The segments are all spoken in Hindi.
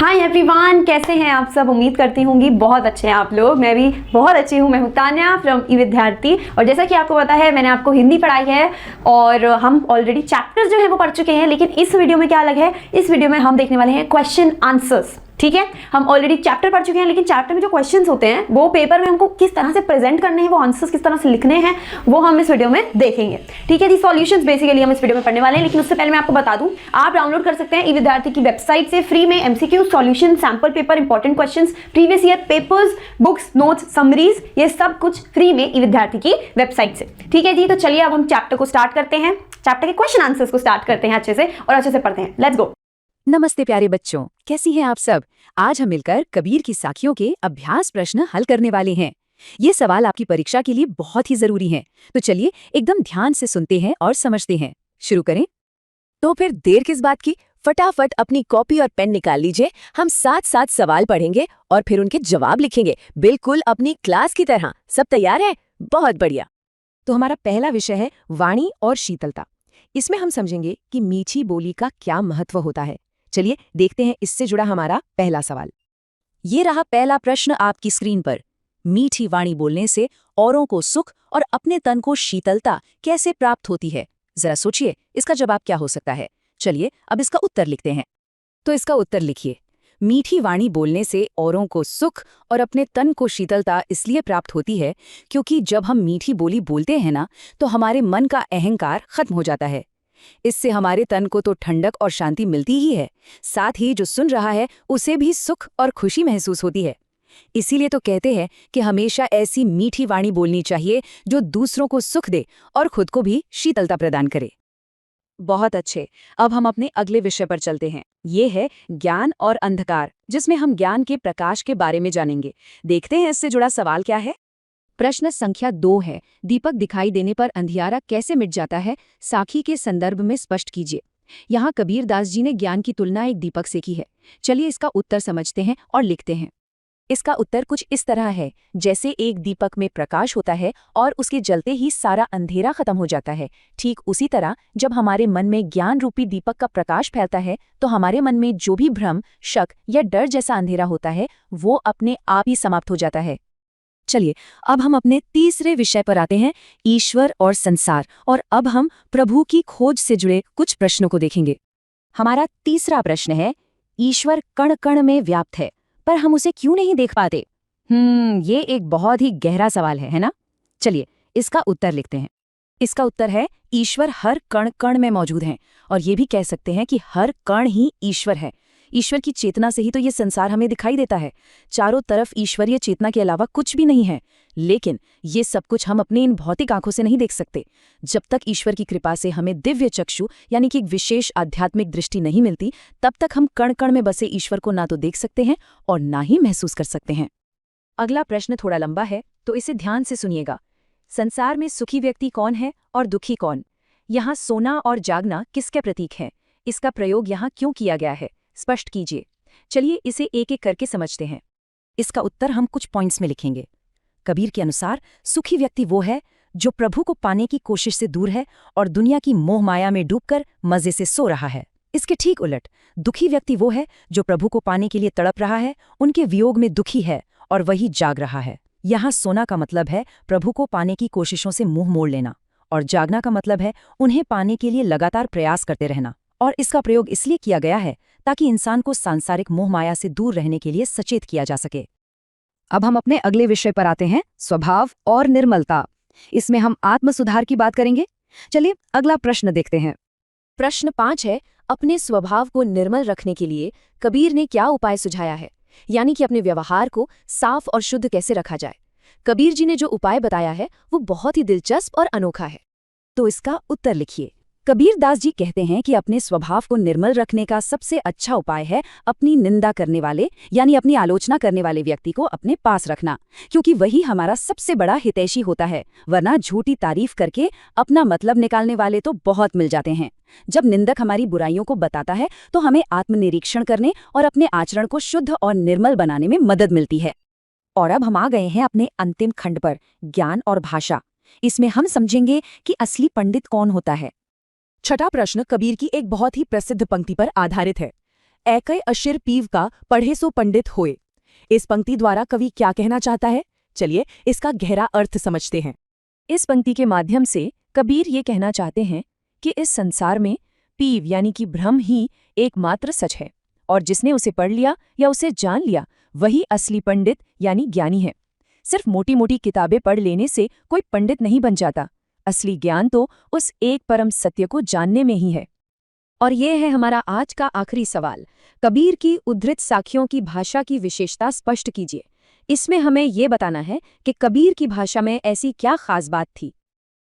हाय एवरीवन, कैसे हैं आप सब। उम्मीद करती होंगी बहुत अच्छे हैं आप लोग। मैं भी बहुत अच्छी हूँ। मैं हूँ तान्या फ्रॉम ई विद्यार्थी। और जैसा कि आपको पता है, मैंने आपको हिंदी पढ़ाई है और हम ऑलरेडी चैप्टर्स जो है वो पढ़ चुके हैं। लेकिन इस वीडियो में क्या अलग है, इस वीडियो में हम देखने वाले हैं क्वेश्चन आंसर्स। ठीक है, हम ऑलरेडी चैप्टर पढ़ चुके हैं, लेकिन चैप्टर में जो क्वेश्चंस होते हैं वो पेपर में हमको किस तरह से प्रेजेंट करने हैं, वो आंसर्स किस तरह से लिखने हैं, वो हम इस वीडियो में देखेंगे। ठीक है जी, सॉल्यूशंस बेसिकली हम इस वीडियो में पढ़ने वाले हैं। लेकिन उससे पहले मैं आपको बता दूं, आप डाउनलोड कर सकते हैं ई विद्यार्थी की वेबसाइट से फ्री में MCQ, solution, sample paper, important questions, previous year papers, books, notes, summaries, ये सब कुछ फ्री में ई विद्यार्थी की वेबसाइट से। ठीक है जी, तो चलिए अब हम चैप्टर को स्टार्ट करते हैं। चैप्टर के क्वेश्चन आंसर्स को स्टार्ट करते हैं अच्छे से और अच्छे से पढ़ते हैं। Let's go. नमस्ते प्यारे बच्चों, कैसी हैं आप सब। आज हम मिलकर कबीर की साखियों के अभ्यास प्रश्न हल करने वाले हैं। ये सवाल आपकी परीक्षा के लिए बहुत ही जरूरी हैं। तो चलिए एकदम ध्यान से सुनते हैं और समझते हैं। शुरू करें। तो फिर देर किस बात की, फटाफट अपनी कॉपी और पेन निकाल लीजिए। हम साथ साथ सवाल पढ़ेंगे और फिर उनके जवाब लिखेंगे, बिल्कुल अपनी क्लास की तरह। सब तैयार है? बहुत बढ़िया। तो हमारा पहला विषय है वाणी और शीतलता। इसमें हम समझेंगे कि मीठी बोली का क्या महत्व होता है। चलिए देखते हैं इससे जुड़ा हमारा पहला सवाल। ये रहा पहला प्रश्न आपकी स्क्रीन पर। मीठी वाणी बोलने से औरों को सुख और अपने तन को शीतलता कैसे प्राप्त होती है? जरा सोचिए, इसका जवाब क्या हो सकता है। चलिए अब इसका उत्तर लिखते हैं। तो इसका उत्तर लिखिए। मीठी वाणी बोलने से औरों को सुख और अपने तन को शीतलता इसलिए प्राप्त होती है क्योंकि जब हम मीठी बोली बोलते हैं ना, तो हमारे मन का अहंकार खत्म हो जाता है। इससे हमारे तन को तो ठंडक और शांति मिलती ही है, साथ ही जो सुन रहा है उसे भी सुख और खुशी महसूस होती है। इसीलिए तो कहते हैं कि हमेशा ऐसी मीठी वाणी बोलनी चाहिए जो दूसरों को सुख दे और खुद को भी शीतलता प्रदान करे। बहुत अच्छे। अब हम अपने अगले विषय पर चलते हैं। ये है ज्ञान और अंधकार, जिसमें हम ज्ञान के प्रकाश के बारे में जानेंगे। देखते हैं इससे जुड़ा सवाल क्या है। प्रश्न संख्या 2 है, दीपक दिखाई देने पर अंधियारा कैसे मिट जाता है? साखी के संदर्भ में स्पष्ट कीजिए। यहाँ कबीर दास जी ने ज्ञान की तुलना एक दीपक से की है। चलिए इसका उत्तर समझते हैं और लिखते हैं। इसका उत्तर कुछ इस तरह है, जैसे एक दीपक में प्रकाश होता है और उसके जलते ही सारा अंधेरा खत्म हो जाता है। ठीक उसी तरह जब हमारे मन में ज्ञान रूपी दीपक का प्रकाश फैलता है, तो हमारे मन में जो भी भ्रम, शक या डर जैसा अंधेरा होता है, वो अपने आप ही समाप्त हो जाता है। चलिए अब हम अपने तीसरे विषय पर आते हैं, ईश्वर और संसार। और अब हम प्रभु की खोज से जुड़े कुछ प्रश्नों को देखेंगे। हमारा तीसरा प्रश्न है, ईश्वर कण कण में व्याप्त है, पर हम उसे क्यों नहीं देख पाते? ये एक बहुत ही गहरा सवाल है ना? चलिए इसका उत्तर लिखते हैं। इसका उत्तर है, ईश्वर हर कण कण में मौजूद हैं। और ये भी कह सकते हैं कि हर कण ही ईश्वर है। ईश्वर की चेतना से ही तो ये संसार हमें दिखाई देता है। चारों तरफ ईश्वरीय चेतना के अलावा कुछ भी नहीं है। लेकिन ये सब कुछ हम अपनी इन भौतिक आंखों से नहीं देख सकते। जब तक ईश्वर की कृपा से हमें दिव्य चक्षु यानी कि एक विशेष आध्यात्मिक दृष्टि नहीं मिलती, तब तक हम कण कण में बसे ईश्वर को ना तो देख सकते हैं और ना ही महसूस कर सकते हैं। अगला प्रश्न थोड़ा लंबा है, तो इसे ध्यान से सुनिएगा। संसार में सुखी व्यक्ति कौन है और दुखी कौन? यहाँ सोना और जागना किसके प्रतीक है? इसका प्रयोग यहाँ क्यों किया गया है? स्पष्ट कीजिए। चलिए इसे एक एक करके समझते हैं। इसका उत्तर हम कुछ पॉइंट्स में लिखेंगे। कबीर के अनुसार सुखी व्यक्ति वो है जो प्रभु को पाने की कोशिश से दूर है और दुनिया की मोह माया में डूबकर मजे से सो रहा है। इसके ठीक उलट दुखी व्यक्ति वो है जो प्रभु को पाने के लिए तड़प रहा है, उनके वियोग में दुखी है और वही जाग रहा है। यहाँ सोना का मतलब है प्रभु को पाने की कोशिशों से मुंह मोड़ लेना, और जागना का मतलब है उन्हें पाने के लिए लगातार प्रयास करते रहना। और इसका प्रयोग इसलिए किया गया है ताकि इंसान को सांसारिक मोह माया से दूर रहने के लिए सचेत किया जा सके। अब हम अपने अगले विषय पर आते हैं, स्वभाव और निर्मलता। इसमें हम आत्म सुधार की बात करेंगे। चलिए अगला प्रश्न देखते हैं। प्रश्न 5 है, अपने स्वभाव को निर्मल रखने के लिए कबीर ने क्या उपाय सुझाया है? यानी कि अपने व्यवहार को साफ और शुद्ध कैसे रखा जाए। कबीर जी ने जो उपाय बताया है वो बहुत ही दिलचस्प और अनोखा है। तो इसका उत्तर लिखिए। कबीर दास जी कहते हैं कि अपने स्वभाव को निर्मल रखने का सबसे अच्छा उपाय है अपनी निंदा करने वाले यानी अपनी आलोचना करने वाले व्यक्ति को अपने पास रखना, क्योंकि वही हमारा सबसे बड़ा हितैषी होता है। वरना झूठी तारीफ करके अपना मतलब निकालने वाले तो बहुत मिल जाते हैं। जब निंदक हमारी बुराइयों को बताता है तो हमें आत्मनिरीक्षण करने और अपने आचरण को शुद्ध और निर्मल बनाने में मदद मिलती है। और अब हम आ गए हैं अपने अंतिम खंड पर, ज्ञान और भाषा। इसमें हम समझेंगे कि असली पंडित कौन होता है। छठा प्रश्न कबीर की एक बहुत ही प्रसिद्ध पंक्ति पर आधारित है। ऐकै अशिर पीव का पढ़े सो पंडित होए। इस पंक्ति द्वारा कवि क्या कहना चाहता है? चलिए इसका गहरा अर्थ समझते हैं। इस पंक्ति के माध्यम से कबीर ये कहना चाहते हैं कि इस संसार में पीव यानी कि भ्रम ही एकमात्र सच है, और जिसने उसे पढ़ लिया या उसे जान लिया वही असली पंडित यानी ज्ञानी है। सिर्फ मोटी मोटी किताबें पढ़ लेने से कोई पंडित नहीं बन जाता। असली ज्ञान तो उस एक परम सत्य को जानने में ही है। और ये है हमारा आज का आखिरी सवाल। कबीर की उद्धृत साखियों की भाषा की विशेषता स्पष्ट कीजिए। इसमें हमें ये बताना है कि कबीर की भाषा में ऐसी क्या खास बात थी।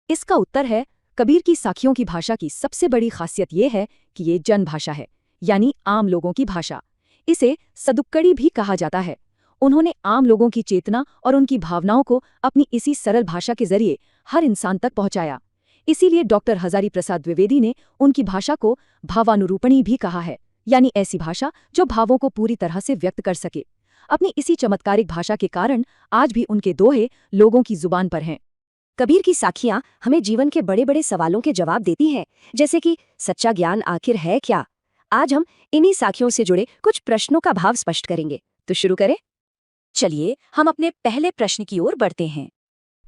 इसका उत्तर है, कबीर की साखियों की भाषा की सबसे बड़ी खासियत ये है कि ये जन भाषा है, यानी आम लोगों की भाषा। इसे सदुक्कड़ी भी कहा जाता है। उन्होंने आम लोगों की चेतना और उनकी भावनाओं को अपनी इसी सरल भाषा के जरिए हर इंसान तक पहुंचाया। इसीलिए डॉक्टर हजारी प्रसाद द्विवेदी ने उनकी भाषा को भावानुरूपणी भी कहा है, यानी ऐसी भाषा जो भावों को पूरी तरह से व्यक्त कर सके। अपनी इसी चमत्कारिक भाषा के कारण आज भी उनके दोहे लोगों की जुबान पर हैं। कबीर की साखियां हमें जीवन के बड़े बड़े सवालों के जवाब देती हैं, जैसे कि सच्चा ज्ञान आखिर है क्या। आज हम इन्हीं साखियों से जुड़े कुछ प्रश्नों का भाव स्पष्ट करेंगे। तो शुरू करें। चलिए हम अपने पहले प्रश्न की ओर बढ़ते हैं।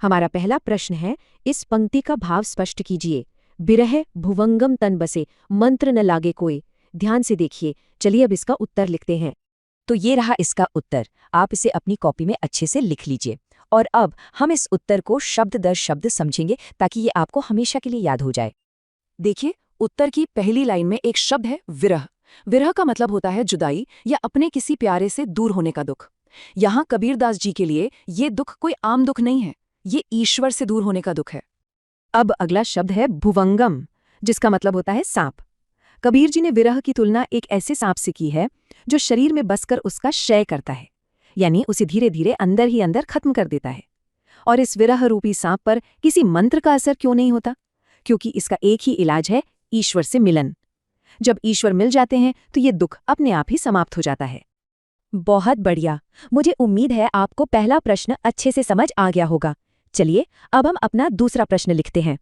हमारा पहला प्रश्न है, इस पंक्ति का भाव स्पष्ट कीजिए। बिरह भुवंगम तन बसे, मंत्र न लागे कोई। ध्यान से देखिए। चलिए अब इसका उत्तर लिखते हैं। तो ये रहा इसका उत्तर। आप इसे अपनी कॉपी में अच्छे से लिख लीजिए। और अब हम इस उत्तर को शब्द दर शब्द समझेंगे ताकि ये आपको हमेशा के लिए याद हो जाए। देखिए, उत्तर की पहली लाइन में एक शब्द है विरह। विरह का मतलब होता है जुदाई या अपने किसी प्यारे से दूर होने का दुख। यहाँ कबीरदास जी के लिए ये दुख कोई आम दुख नहीं है, ये ईश्वर से दूर होने का दुख है। अब अगला शब्द है भुवंगम, जिसका मतलब होता है सांप। कबीर जी ने विरह की तुलना एक ऐसे सांप से की है जो शरीर में बसकर उसका क्षय करता है, यानी उसे धीरे धीरे अंदर ही अंदर खत्म कर देता है। और इस विरह रूपी सांप पर किसी मंत्र का असर क्यों नहीं होता? क्योंकि इसका एक ही इलाज है, ईश्वर से मिलन। जब ईश्वर मिल जाते हैं तो ये दुख अपने आप ही समाप्त हो जाता है। बहुत बढ़िया। मुझे उम्मीद है आपको पहला प्रश्न अच्छे से समझ आ गया होगा। चलिए अब हम अपना दूसरा प्रश्न लिखते हैं।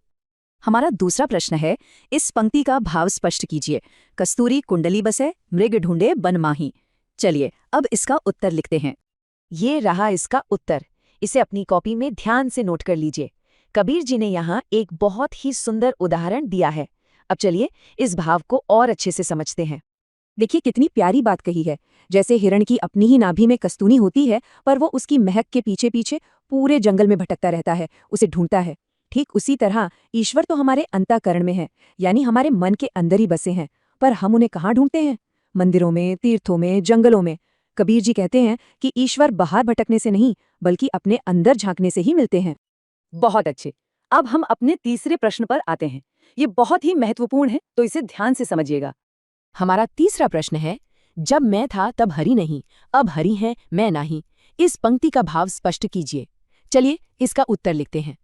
हमारा दूसरा प्रश्न है, इस पंक्ति का भाव स्पष्ट कीजिए। कस्तूरी कुंडली बसे, मृग ढूंढे बन माही। चलिए अब इसका उत्तर लिखते हैं। ये रहा इसका उत्तर। इसे अपनी कॉपी में ध्यान से नोट कर लीजिए। कबीर जी ने यहाँ एक बहुत ही सुंदर उदाहरण दिया है। अब चलिए इस भाव को और अच्छे से समझते हैं। देखिए कितनी प्यारी बात कही है। जैसे हिरण की अपनी ही नाभि में कस्तूरी होती है, पर वो उसकी महक के पीछे पीछे पूरे जंगल में भटकता रहता है, उसे ढूंढता है। ठीक उसी तरह ईश्वर तो हमारे अंतःकरण में है, यानी हमारे मन के अंदर ही बसे हैं, पर हम उन्हें कहाँ ढूंढते हैं? मंदिरों में, तीर्थों में, जंगलों में। कबीर जी कहते हैं कि ईश्वर बाहर भटकने से नहीं, बल्कि अपने अंदर झांकने से ही मिलते हैं। बहुत अच्छे। अब हम अपने तीसरे प्रश्न पर आते हैं। ये बहुत ही महत्वपूर्ण है, तो इसे ध्यान से समझिएगा। हमारा तीसरा प्रश्न है, जब मैं था तब हरि नहीं, अब हरि है मैं नहीं। इस पंक्ति का भाव स्पष्ट कीजिए। चलिए इसका उत्तर लिखते हैं।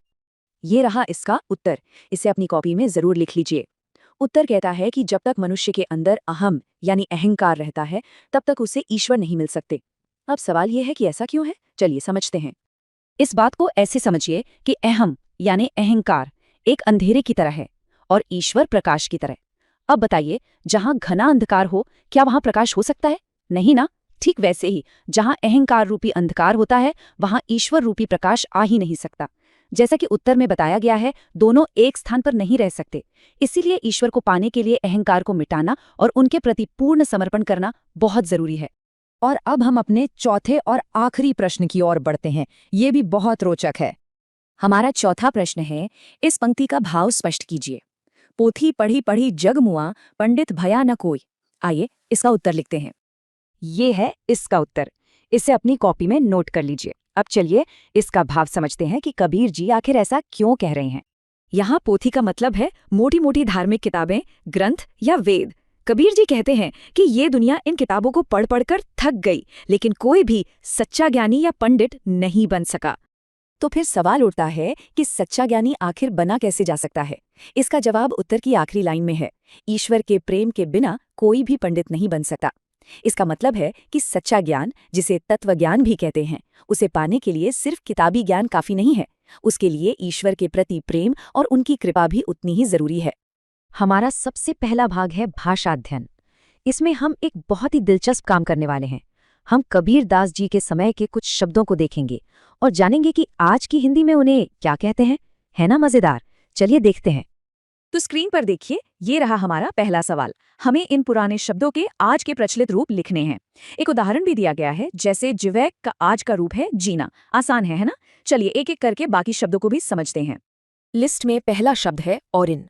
ये रहा इसका उत्तर। इसे अपनी कॉपी में जरूर लिख लीजिए। उत्तर कहता है कि जब तक मनुष्य के अंदर अहम यानी अहंकार रहता है, तब तक उसे ईश्वर नहीं मिल सकते। अब सवाल यह है कि ऐसा क्यों है? चलिए समझते हैं। इस बात को ऐसे समझिए कि अहम यानी अहंकार एक अंधेरे की तरह है और ईश्वर प्रकाश की तरह। अब बताइए, जहां घना अंधकार हो, क्या वहां प्रकाश हो सकता है? नहीं ना। ठीक वैसे ही जहां अहंकार रूपी अंधकार होता है, वहां ईश्वर रूपी प्रकाश आ ही नहीं सकता। जैसा कि उत्तर में बताया गया है, दोनों एक स्थान पर नहीं रह सकते। इसीलिए ईश्वर को पाने के लिए अहंकार को मिटाना और उनके प्रति पूर्ण समर्पण करना बहुत जरूरी है। और अब हम अपने चौथे और आखिरी प्रश्न की ओर बढ़ते हैं। ये भी बहुत रोचक है। हमारा चौथा प्रश्न है, इस पंक्ति का भाव स्पष्ट कीजिए। पोथी पढ़ी पढ़ी जग मुआ, पंडित भया न कोई। आइए इसका उत्तर लिखते हैं। ये है इसका उत्तर। इसे अपनी कॉपी में नोट कर लीजिए। अब चलिए इसका भाव समझते हैं कि कबीर जी आखिर ऐसा क्यों कह रहे हैं। यहाँ पोथी का मतलब है मोटी मोटी धार्मिक किताबें, ग्रंथ या वेद। कबीर जी कहते हैं कि ये दुनिया इन किताबों को पढ़ पढ़कर थक गई, लेकिन कोई भी सच्चा ज्ञानी या पंडित नहीं बन सका। तो फिर सवाल उठता है कि सच्चा ज्ञानी आखिर बना कैसे जा सकता है? इसका जवाब उत्तर की आखिरी लाइन में है। ईश्वर के प्रेम के बिना कोई भी पंडित नहीं बन सकता। इसका मतलब है कि सच्चा ज्ञान, जिसे तत्व ज्ञान भी कहते हैं, उसे पाने के लिए सिर्फ किताबी ज्ञान काफी नहीं है। उसके लिए ईश्वर के प्रति प्रेम और उनकी कृपा भी उतनी ही जरूरी है। हमारा सबसे पहला भाग है भाषा अध्ययन। इसमें हम एक बहुत ही दिलचस्प काम करने वाले हैं। हम कबीर दास जी के समय के कुछ शब्दों को देखेंगे और जानेंगे कि आज की हिंदी में उन्हें क्या कहते हैं। है ना मजेदार? चलिए देखते हैं। तो स्क्रीन पर देखिए, ये रहा हमारा पहला सवाल। हमें इन पुराने शब्दों के आज के प्रचलित रूप लिखने हैं। एक उदाहरण भी दिया गया है, जैसे जिवैक का आज का रूप है जीना। आसान है ना? चलिए एक एक करके बाकी शब्दों को भी समझते हैं। लिस्ट में पहला शब्द है औरिन।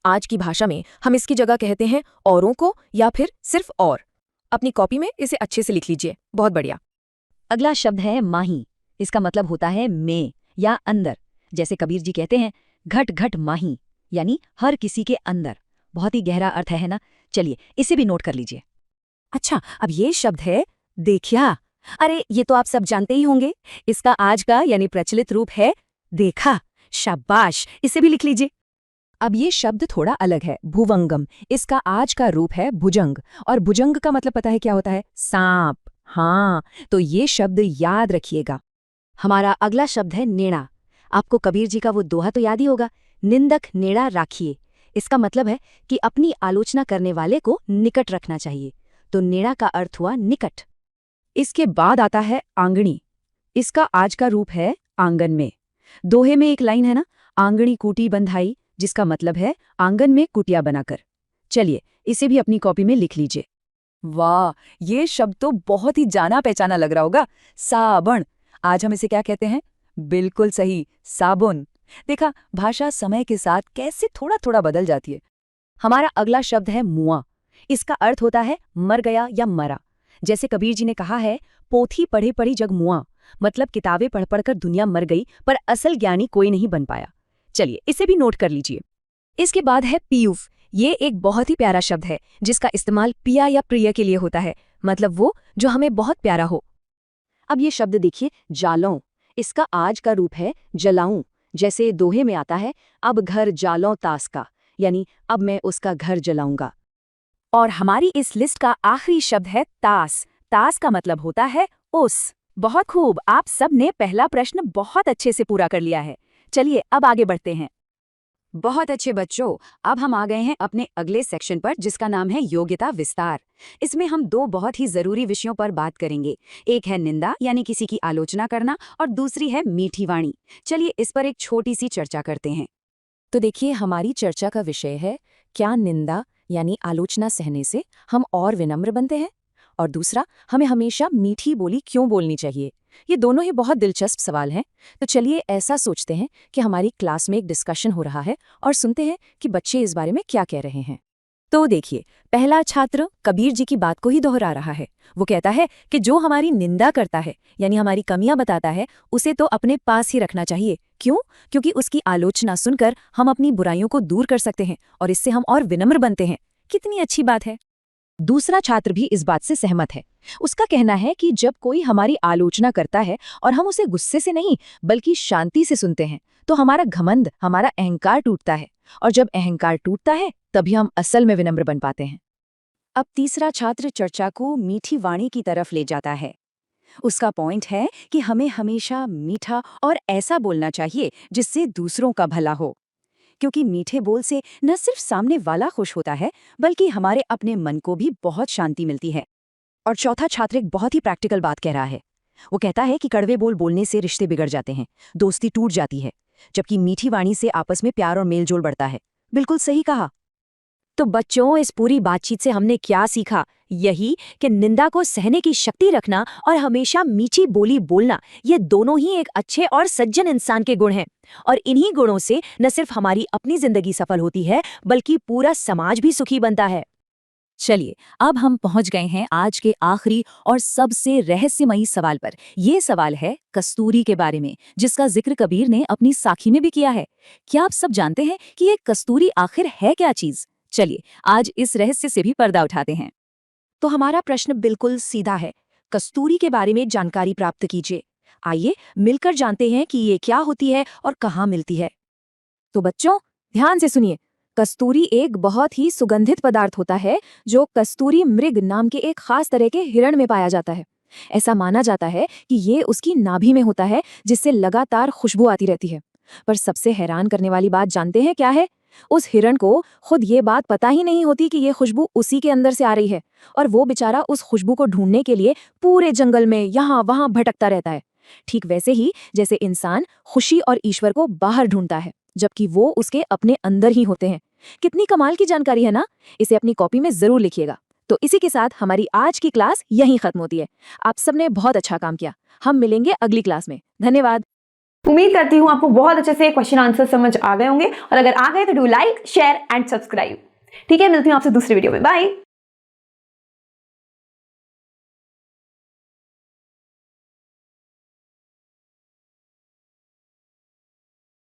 आज की भाषा में हम इसकी जगह कहते हैं औरों को या फिर सिर्फ और। अपनी कॉपी में इसे अच्छे से लिख लीजिए। बहुत बढ़िया। अगला शब्द है माही। इसका मतलब होता है में या अंदर। जैसे कबीर जी कहते हैं घट घट माही, यानी हर किसी के अंदर। बहुत ही गहरा अर्थ है ना? चलिए इसे भी नोट कर लीजिए। अच्छा, अब ये शब्द है देखिया। अरे ये तो आप सब जानते ही होंगे। इसका आज का यानी प्रचलित रूप है देखा। शाबाश, इसे भी लिख लीजिए। अब ये शब्द थोड़ा अलग है, भुवंगम। इसका आज का रूप है भुजंग, और भुजंग का मतलब पता है क्या होता है? सांप। हाँ, तो ये शब्द याद रखिएगा। हमारा अगला शब्द है नेड़ा। आपको कबीर जी का वो दोहा तो याद ही होगा, निंदक नेड़ा राखिए। इसका मतलब है कि अपनी आलोचना करने वाले को निकट रखना चाहिए। तो नेड़ा का अर्थ हुआ निकट। इसके बाद आता है आंगणी। इसका आज का रूप है आंगन में। दोहे में एक लाइन है ना, आंगणी कूटी बंधाई, जिसका मतलब है आंगन में कुटिया बनाकर। चलिए इसे भी अपनी कॉपी में लिख लीजिए। वाह, ये शब्द तो बहुत ही जाना पहचाना लग रहा होगा। साबुन। आज हम इसे क्या कहते हैं? बिल्कुल सही, साबुन। देखा, भाषा समय के साथ कैसे थोड़ा थोड़ा बदल जाती है। हमारा अगला शब्द है मुआ। इसका अर्थ होता है मर गया या मरा। जैसे कबीर जी ने कहा है पोथी पढ़े पढ़ी जग मुआ, मतलब किताबें पढ़ पढ़कर दुनिया मर गई पर असल ज्ञानी कोई नहीं बन पाया। चलिए इसे भी नोट कर लीजिए। इसके बाद है पीयूफ। ये एक बहुत ही प्यारा शब्द है जिसका इस्तेमाल पिया या प्रिय के लिए होता है, मतलब वो जो हमें बहुत प्यारा हो। अब ये शब्द देखिए जालौं। इसका आज का रूप है जलाऊं। जैसे दोहे में आता है अब घर जालौं तास का, यानी अब मैं उसका घर जलाऊंगा। और हमारी इस लिस्ट का आखिरी शब्द है तास। तास का मतलब होता है उस। बहुत खूब, आप सब ने पहला प्रश्न बहुत अच्छे से पूरा कर लिया है। चलिए अब आगे बढ़ते हैं। बहुत अच्छे बच्चों, अब हम आ गए हैं अपने अगले सेक्शन पर, जिसका नाम है योग्यता विस्तार। इसमें हम दो बहुत ही जरूरी विषयों पर बात करेंगे। एक है निंदा यानी किसी की आलोचना करना, और दूसरी है मीठी वाणी। चलिए इस पर एक छोटी सी चर्चा करते हैं। तो देखिए, हमारी चर्चा का विषय है क्या निंदा यानी आलोचना सहने से हम और विनम्र बनते हैं, और दूसरा, हमें हमेशा मीठी बोली क्यों बोलनी चाहिए। ये दोनों ही बहुत दिलचस्प सवाल हैं। तो चलिए ऐसा सोचते हैं कि हमारी क्लास में एक डिस्कशन हो रहा है और सुनते हैं कि बच्चे इस बारे में क्या कह रहे हैं। तो देखिए, पहला छात्र कबीर जी की बात को ही दोहरा रहा है। वो कहता है कि जो हमारी निंदा करता है यानी हमारी कमियां बताता है, उसे तो अपने पास ही रखना चाहिए। क्यों? क्योंकि उसकी आलोचना सुनकर हम अपनी बुराइयों को दूर कर सकते हैं और इससे हम और विनम्र बनते हैं। कितनी अच्छी बात है। दूसरा छात्र भी इस बात से सहमत है। उसका कहना है कि जब कोई हमारी आलोचना करता है और हम उसे गुस्से से नहीं बल्कि शांति से सुनते हैं, तो हमारा घमंड, हमारा अहंकार टूटता है, और जब अहंकार टूटता है तभी हम असल में विनम्र बन पाते हैं। अब तीसरा छात्र चर्चा को मीठी वाणी की तरफ ले जाता है। उसका पॉइंट है कि हमें हमेशा मीठा और ऐसा बोलना चाहिए जिससे दूसरों का भला हो, क्योंकि मीठे बोल से न सिर्फ सामने वाला खुश होता है बल्कि हमारे अपने मन को भी बहुत शांति मिलती है। और चौथा छात्र एक बहुत ही प्रैक्टिकल बात कह रहा है। वो कहता है कि कड़वे बोल बोलने से रिश्ते बिगड़ जाते हैं, दोस्ती टूट जाती है, जबकि मीठी वाणी से आपस में प्यार और मेलजोल बढ़ता है। बिल्कुल सही कहा। तो बच्चों, इस पूरी बातचीत से हमने क्या सीखा? यही कि निंदा को सहने की शक्ति रखना और हमेशा मीठी बोली बोलना, ये दोनों ही एक अच्छे और सज्जन इंसान के गुण हैं। और इन्हीं गुणों से न सिर्फ हमारी अपनी जिंदगी सफल होती है बल्कि पूरा समाज भी सुखी बनता है। चलिए अब हम पहुंच गए हैं आज के आखिरी और सबसे रहस्यमयी सवाल पर। यह सवाल है कस्तूरी के बारे में, जिसका जिक्र कबीर ने अपनी साखी में भी किया है। क्या आप सब जानते हैं कि ये कस्तूरी आखिर है क्या चीज? चलिए आज इस रहस्य से भी पर्दा उठाते हैं। तो हमारा प्रश्न बिल्कुल सीधा है, कस्तूरी के बारे में जानकारी प्राप्त कीजिए। आइए मिलकर जानते हैं कि ये क्या होती है और कहाँ मिलती है। तो बच्चों ध्यान से सुनिए। कस्तूरी एक बहुत ही सुगंधित पदार्थ होता है जो कस्तूरी मृग नाम के एक खास तरह के हिरण में पाया जाता है। ऐसा माना जाता है कि ये उसकी नाभि में होता है, जिससे लगातार खुशबू आती रहती है। पर सबसे हैरान करने वाली बात जानते हैं क्या है? उस हिरण को खुद ये बात पता ही नहीं होती कि ये खुशबू उसी के अंदर से आ रही है, और वो बेचारा उस खुशबू को ढूंढने के लिए पूरे जंगल में यहाँ वहां भटकता रहता है। ठीक वैसे ही जैसे इंसान खुशी और ईश्वर को बाहर ढूंढता है, जबकि वो उसके अपने अंदर ही होते हैं। कितनी कमाल की जानकारी है ना। इसे अपनी कॉपी में जरूर लिखिएगा। तो इसी के साथ हमारी आज की क्लास यहीं खत्म होती है। आप सबने बहुत अच्छा काम किया। हम मिलेंगे अगली क्लास में। धन्यवाद। उम्मीद करती हूँ आपको बहुत अच्छे से क्वेश्चन आंसर समझ आ गए होंगे, और अगर आ गए तो do like, share and subscribe. ठीक है, मिलती हूँ आपसे दूसरी वीडियो में। बाय।